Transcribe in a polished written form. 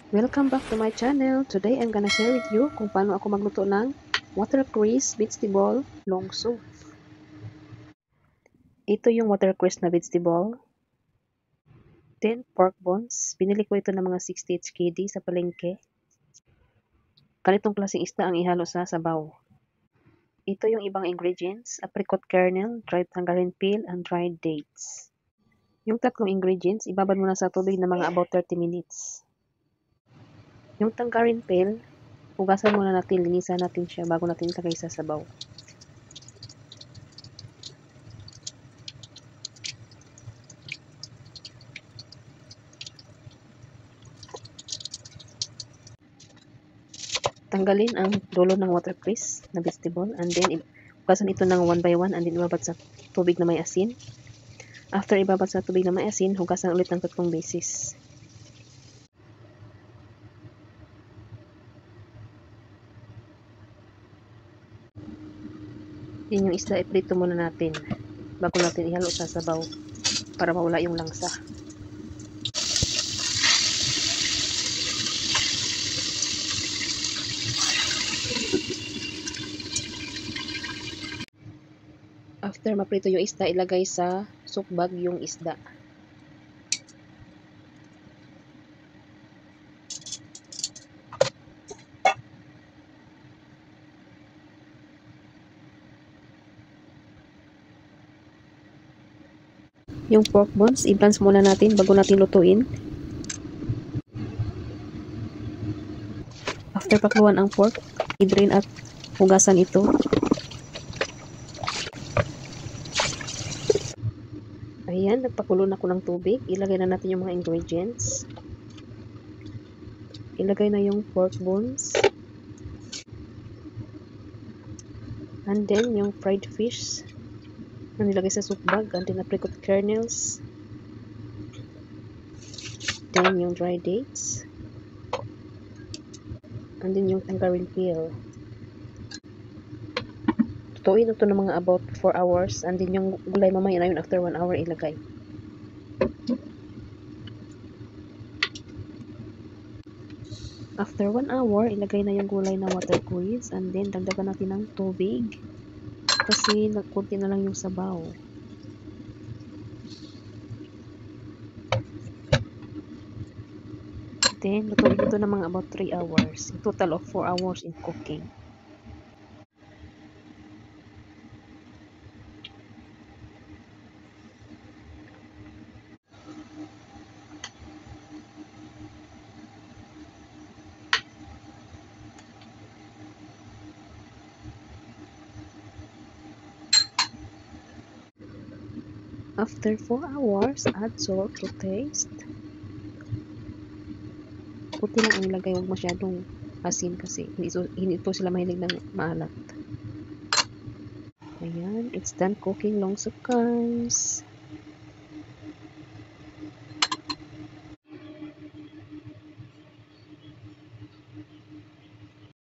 Welcome back to my channel. Today I'm gonna share with you kung paano ako magluto ng watercress vegetable long soup. Ito yung watercress na vegetable. Then pork bones. Binili ko ito ng mga 60 HKD sa palengke. Ganitong klaseng isda ang ihalo sa sabaw. Ito yung ibang ingredients: apricot kernel, dried tangerine peel, and dried dates. Yung tatlong ingredients, ibabad mo na sa tubig na mga about 30 minutes. Yung tangerine peel, hugasan muna natin, linisan natin siya bago natin ilagay sa sabaw. Tanggalin ang dulo ng watercress na vegetable and then hugasan ito ng 1 by 1 and then ibabad sa tubig na may asin. After ibabad sa tubig na may asin, hugasan ulit ng 3 beses. Yan yung isda, iprito muna natin bago natin ihalo sa sabaw para mawala yung langsa. After maprito yung isda, ilagay sa soup bag yung isda. Yung pork bones, i-blanch muna natin bago natin lutuin. After pakluan ang pork, i-drain at hugasan ito. Ayan, nagpakulo na ko ng tubig. Ilagay na natin yung mga ingredients. Ilagay na yung pork bones. And then, yung fried fish na nilagay sa soup bag. And then, apricot kernels. Then, yung dry dates. And then, yung tangerine peel. Tutuin ito ng mga about 4 hours. And then, yung gulay mamaya na yun after 1 hour ilagay. After 1 hour, ilagay na yung gulay na watercress. And then, dagdagan natin ng tubig. Kasi, kunti na lang yung sabaw. Then, lutuin ito ng mga about 3 hours. A total of 4 hours in cooking. After 4 hours, add salt to taste. Puti lang ang ilagay, huwag masyadong asin kasi hindi po sila mahilig ng maalat. Ayan, it's done cooking long soup guys.